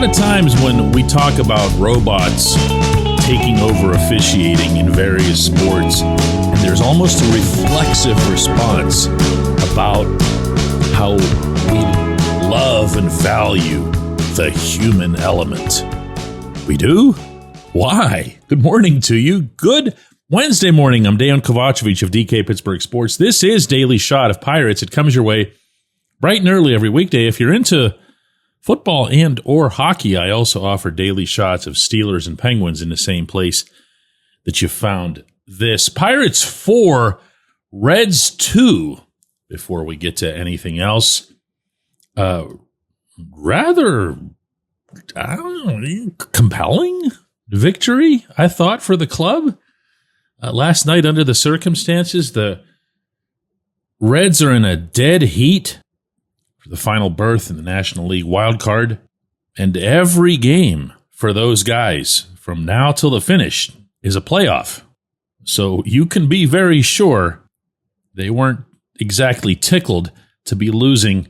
lot of times when we talk about robots taking over officiating in various sports, and there's almost a reflexive response about how we love and value the human element. We do? Why? Good morning to you. Good Wednesday morning. I'm Dejan Kovacevic of DK Pittsburgh Sports. This is Daily Shot of Pirates. It comes your way bright and early every weekday. If you're into football and or hockey, I also offer daily shots of Steelers and Penguins in the same place that you found this. Pirates 4, Reds 2. Before we get to anything else, rather, I don't know, compelling victory, I thought, for the club. Last night, under the circumstances, the Reds are in a dead heat for the final berth in the National League wild card, and every game for those guys from now till the finish is a playoff. So you can be very sure they weren't exactly tickled to be losing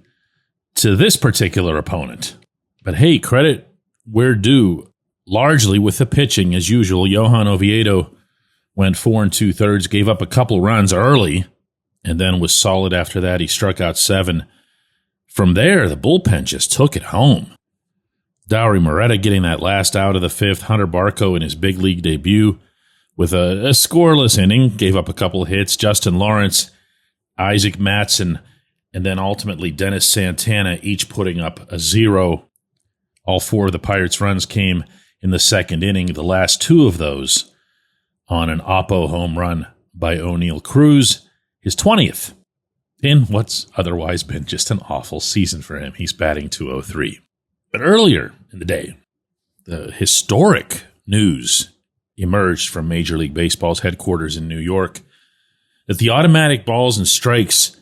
to this particular opponent. But hey, credit where due, largely with the pitching as usual. Johan Oviedo went 4 2/3, gave up a couple runs early, and then was solid after that. He struck out 7. From there, the bullpen just took it home. Dauri Moreta getting that last out of the 5th. Hunter Barco in his big league debut with a scoreless inning, gave up a couple hits. Justin Lawrence, Isaac Mattson, and then ultimately Dennis Santana, each putting up a 0. All 4 of the Pirates' runs came in the second inning. The last 2 of those on an Oppo home run by O'Neal Cruz, his 20th. In what's otherwise been just an awful season for him. He's batting .203. But earlier in the day, the historic news emerged from Major League Baseball's headquarters in New York that the automatic balls and strikes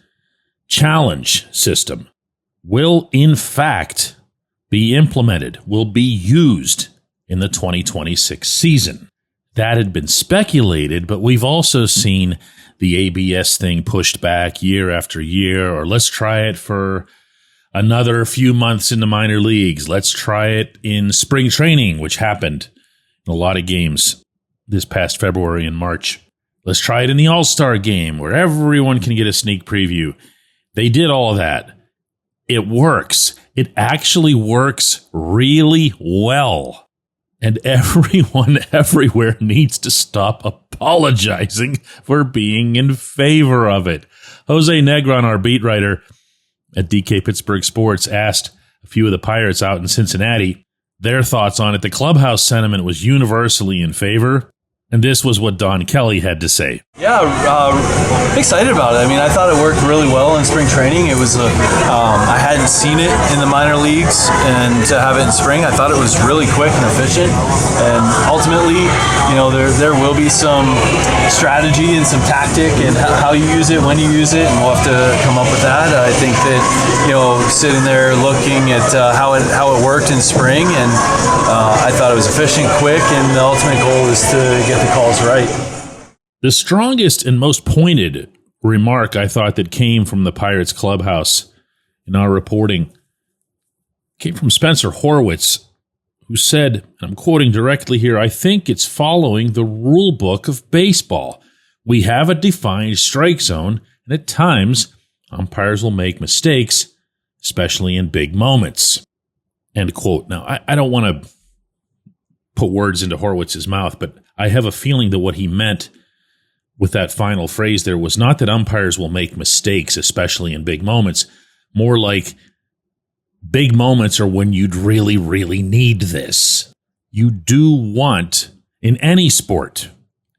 challenge system will in fact be implemented, will be used in the 2026 season. That had been speculated, but we've also seen the ABS thing pushed back year after year, or let's try it for another few months in the minor leagues. Let's try it in spring training, which happened in a lot of games this past February and March. Let's try it in the All-Star game where everyone can get a sneak preview. They did all of that. It works. It actually works really well. And everyone everywhere needs to stop apologizing for being in favor of it. Jose Negron, our beat writer at DK Pittsburgh Sports, asked a few of the Pirates out in Cincinnati their thoughts on it. The clubhouse sentiment was universally in favor. And this was what Don Kelly had to say. Yeah, excited about it. I mean, I thought it worked really well in spring training. It was, I hadn't seen it in the minor leagues, and to have it in spring, I thought it was really quick and efficient. And ultimately, you know, there will be some strategy and some tactic and how you use it, when you use it, and we'll have to come up with that. I think that, you know, sitting there looking at how it worked in spring, and I thought it was efficient, quick, and the ultimate goal is to get the calls right. The strongest and most pointed remark I thought that came from the Pirates clubhouse in our reporting came from Spencer Horwitz, who said, and I'm quoting directly here, "I think it's following the rule book of baseball. We have a defined strike zone, and at times umpires will make mistakes, especially in big moments." End quote. Now, I don't want to put words into Horwitz's mouth, but I have a feeling that what he meant with that final phrase there was not that umpires will make mistakes, especially in big moments. More like big moments are when you'd really, really need this. You do want, in any sport,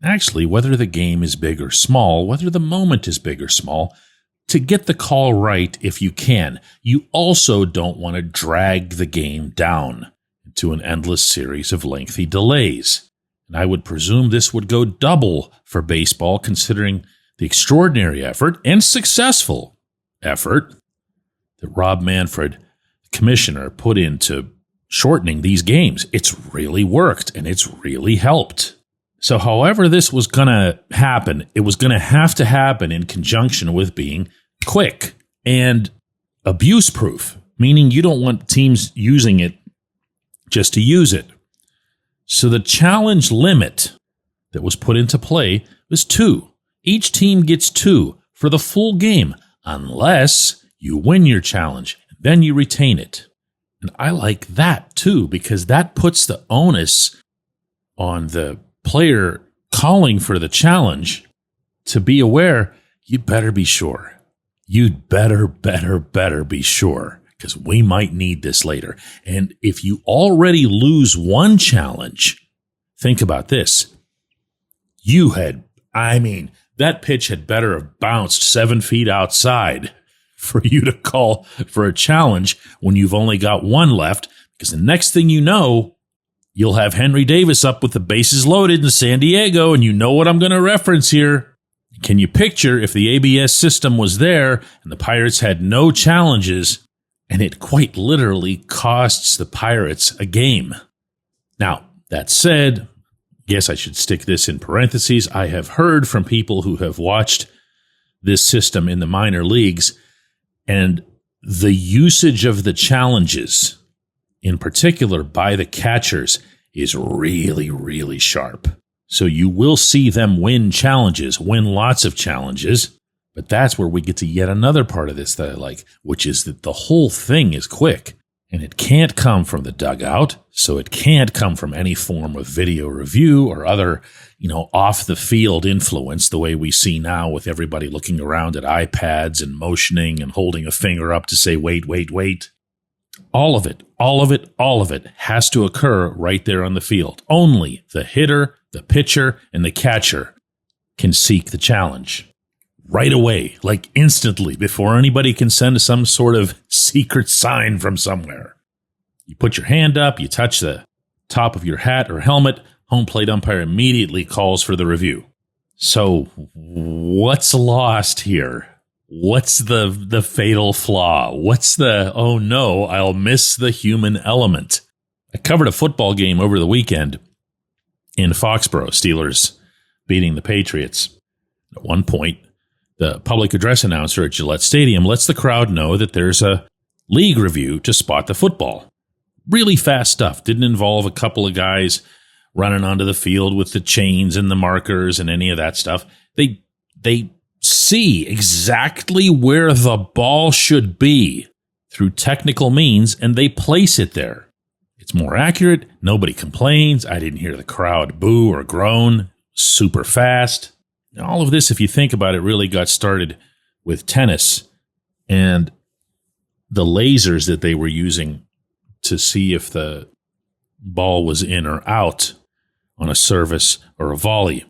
actually, whether the game is big or small, whether the moment is big or small, to get the call right if you can. You also don't want to drag the game down into an endless series of lengthy delays. And I would presume this would go double for baseball, considering the extraordinary effort and successful effort that Rob Manfred, the commissioner, put into shortening these games. It's really worked, and it's really helped. So however this was going to happen, it was going to have to happen in conjunction with being quick and abuse-proof, meaning you don't want teams using it just to use it. So the challenge limit that was put into play was 2. Each team gets 2 for the full game, unless you win your challenge. Then you retain it. And I like that too, because that puts the onus on the player calling for the challenge to be aware, you better be sure. You'd better be sure, because we might need this later. And if you already lose one challenge, think about this. That pitch had better have bounced 7 feet outside for you to call for a challenge when you've only got one left, because the next thing you know, you'll have Henry Davis up with the bases loaded in San Diego, and you know what I'm going to reference here. Can you picture if the ABS system was there and the Pirates had no challenges, and it quite literally costs the Pirates a game? Now, that said, guess I should stick this in parentheses. I have heard from people who have watched this system in the minor leagues, and the usage of the challenges, in particular by the catchers, is really, really sharp. So you will see them win lots of challenges, but that's where we get to yet another part of this that I like, which is that the whole thing is quick, and it can't come from the dugout, so it can't come from any form of video review or other, off-the-field influence the way we see now with everybody looking around at iPads and motioning and holding a finger up to say, wait. All of it has to occur right there on the field. Only the hitter, the pitcher, and the catcher can seek the challenge right away, like instantly, before anybody can send some sort of secret sign from somewhere. You put your hand up, you touch the top of your hat or helmet, home plate umpire immediately calls for the review. So what's lost here? What's the fatal flaw? What's the, oh no, I'll miss the human element? I covered a football game over the weekend in Foxborough, Steelers beating the Patriots. At one point, the public address announcer at Gillette Stadium lets the crowd know that there's a league review to spot the football. Really fast stuff. Didn't involve a couple of guys running onto the field with the chains and the markers and any of that stuff. They see exactly where the ball should be through technical means, and they place it there. It's more accurate. Nobody complains. I didn't hear the crowd boo or groan. Super fast. And all of this, if you think about it, really got started with tennis and the lasers that they were using to see if the ball was in or out on a service or a volley.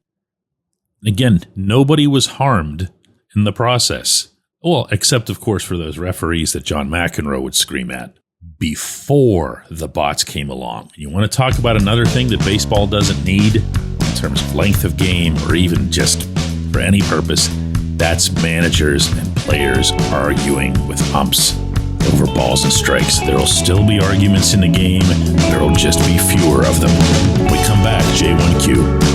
Again, nobody was harmed in the process. Well, except, of course, for those referees that John McEnroe would scream at before the bots came along. You want to talk about another thing that baseball doesn't need in terms of length of game or even just for any purpose? That's managers and players arguing with umps over balls and strikes. There will still be arguments in the game. There will just be fewer of them. When we come back, J1Q.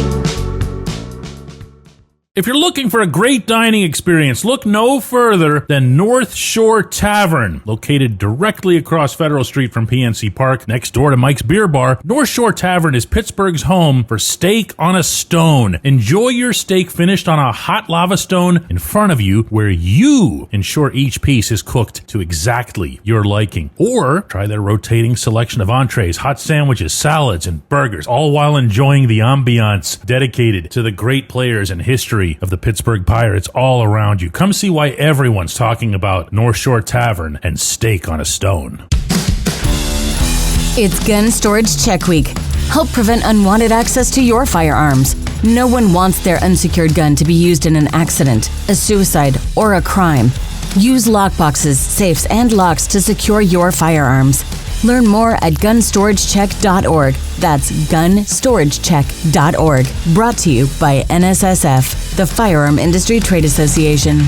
If you're looking for a great dining experience, look no further than North Shore Tavern, located directly across Federal Street from PNC Park, next door to Mike's Beer Bar. North Shore Tavern is Pittsburgh's home for steak on a stone. Enjoy your steak finished on a hot lava stone in front of you, where you ensure each piece is cooked to exactly your liking. Or try their rotating selection of entrees, hot sandwiches, salads, and burgers, all while enjoying the ambiance dedicated to the great players and history of the Pittsburgh Pirates all around you. Come see why everyone's talking about North Shore Tavern and steak on a stone. It's Gun Storage Check Week. Help prevent unwanted access to your firearms. No one wants their unsecured gun to be used in an accident, a suicide, or a crime. Use lockboxes, safes, and locks to secure your firearms. Learn more at gunstoragecheck.org. That's gunstoragecheck.org. Brought to you by NSSF, the Firearm Industry Trade Association.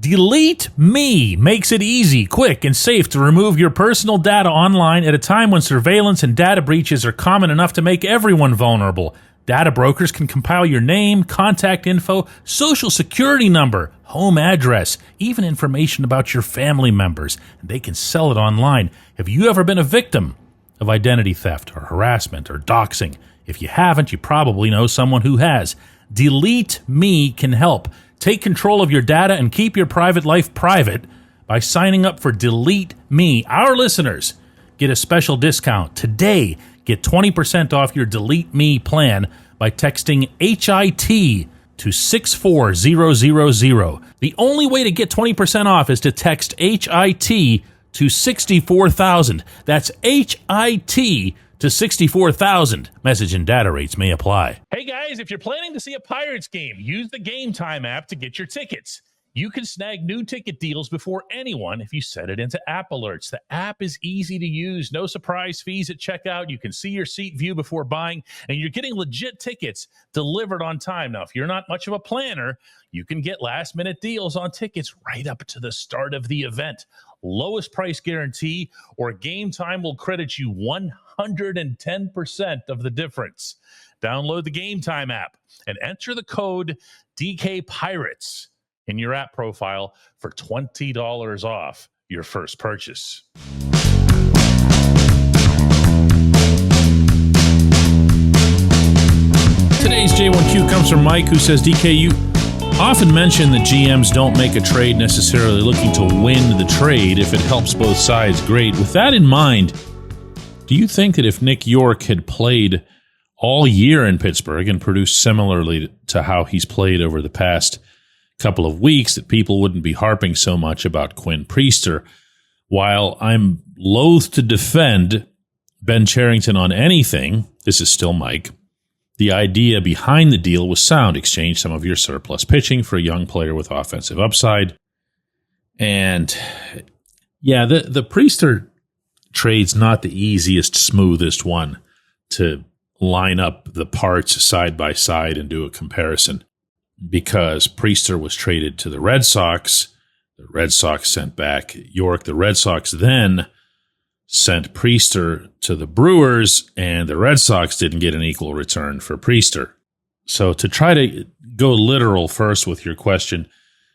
Delete Me makes it easy, quick, and safe to remove your personal data online at a time when surveillance and data breaches are common enough to make everyone vulnerable. Data brokers can compile your name, contact info, social security number, home address, even information about your family members, and they can sell it online. Have you ever been a victim of identity theft or harassment or doxing? If you haven't, you probably know someone who has. Delete Me can help. Take control of your data and keep your private life private by signing up for Delete Me. Our listeners get a special discount today. Get 20% off your Delete Me plan by texting HIT to 64000. The only way to get 20% off is to text HIT to 64,000. That's HIT to 64,000. Message and data rates may apply. Hey guys, if you're planning to see a Pirates game, use the Game Time app to get your tickets. You can snag new ticket deals before anyone if you set it into app alerts. The app is easy to use, no surprise fees at checkout. You can see your seat view before buying, and you're getting legit tickets delivered on time. Now, if you're not much of a planner, you can get last-minute deals on tickets right up to the start of the event. Lowest price guarantee, or Game Time will credit you 110% of the difference. Download the Game Time app and enter the code DKPirates in your app profile for $20 off your first purchase. Today's J1Q comes from Mike, who says, DK, you often mention that GMs don't make a trade necessarily looking to win the trade. If it helps both sides, great. With that in mind, do you think that if Nick York had played all year in Pittsburgh and produced similarly to how he's played over the past couple of weeks, that people wouldn't be harping so much about Quinn Priester? While I'm loath to defend Ben Cherington on anything, this is still Mike, the idea behind the deal was sound. Exchange some of your surplus pitching for a young player with offensive upside. And yeah, the Priester trade's not the easiest, smoothest one to line up the parts side by side and do a comparison, because Priester was traded to the Red Sox. The Red Sox sent back York. The Red Sox then sent Priester to the Brewers, and the Red Sox didn't get an equal return for Priester. So to try to go literal first with your question,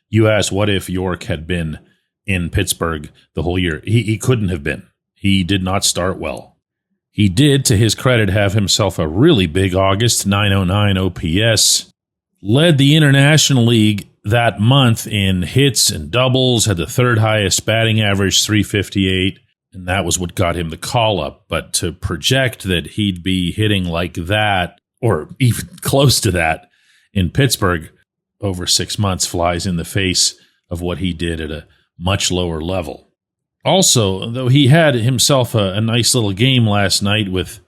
you asked what if York had been in Pittsburgh the whole year. He couldn't have been. He did not start well. He did, to his credit, have himself a really big August, 909 OPS. Led the International League that month in hits and doubles, had the third highest batting average, 358, and that was what got him the call-up. But to project that he'd be hitting like that, or even close to that, in Pittsburgh over 6 months flies in the face of what he did at a much lower level. Also, though he had himself a nice little game last night with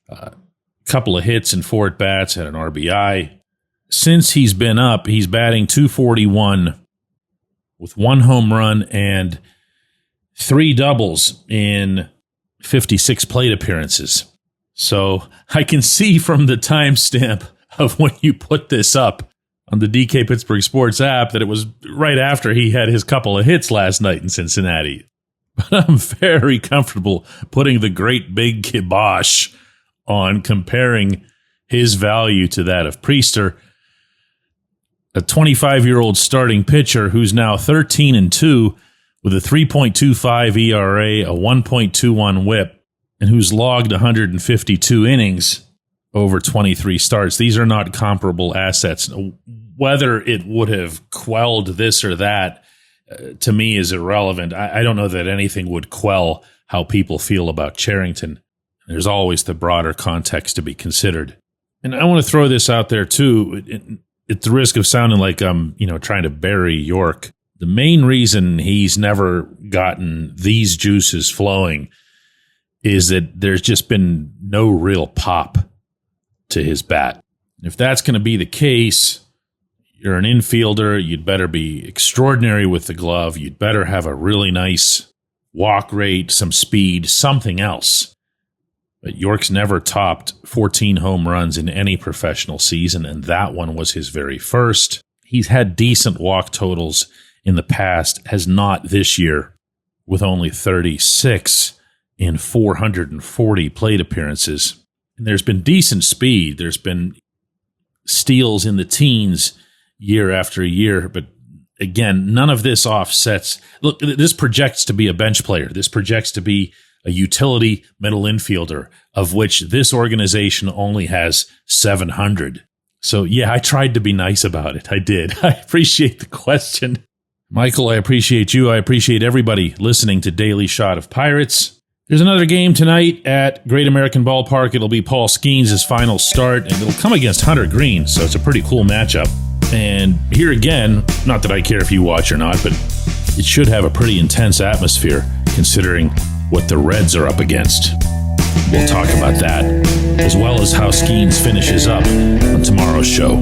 a couple of hits and 4 at-bats, had an RBI. Since he's been up, he's batting .241 with 1 home run and 3 doubles in 56 plate appearances. So I can see from the timestamp of when you put this up on the DK Pittsburgh Sports app that it was right after he had his couple of hits last night in Cincinnati. But I'm very comfortable putting the great big kibosh on comparing his value to that of Priester, a 25-year-old starting pitcher who's now 13-2 with a 3.25 ERA, a 1.21 WHIP, and who's logged 152 innings over 23 starts. These are not comparable assets. Whether it would have quelled this or that, to me, is irrelevant. I don't know that anything would quell how people feel about Cherington. There's always the broader context to be considered. And I want to throw this out there, too. At the risk of sounding like I'm, trying to bury York, the main reason he's never gotten these juices flowing is that there's just been no real pop to his bat. If that's going to be the case, you're an infielder, you'd better be extraordinary with the glove, you'd better have a really nice walk rate, some speed, something else. But York's never topped 14 home runs in any professional season, and that one was his very first. He's had decent walk totals in the past, has not this year, with only 36 in 440 plate appearances. And there's been decent speed. There's been steals in the teens year after year. But again, none of this offsets. Look, this projects to be a bench player. This projects to be a utility middle infielder, of which this organization only has 700. So, yeah, I tried to be nice about it. I did. I appreciate the question. Michael, I appreciate you. I appreciate everybody listening to Daily Shot of Pirates. There's another game tonight at Great American Ballpark. It'll be Paul Skeens' final start, and it'll come against Hunter Green, so it's a pretty cool matchup. And here again, not that I care if you watch or not, but it should have a pretty intense atmosphere considering what the Reds are up against. We'll talk about that, as well as how Skeens finishes up on tomorrow's show.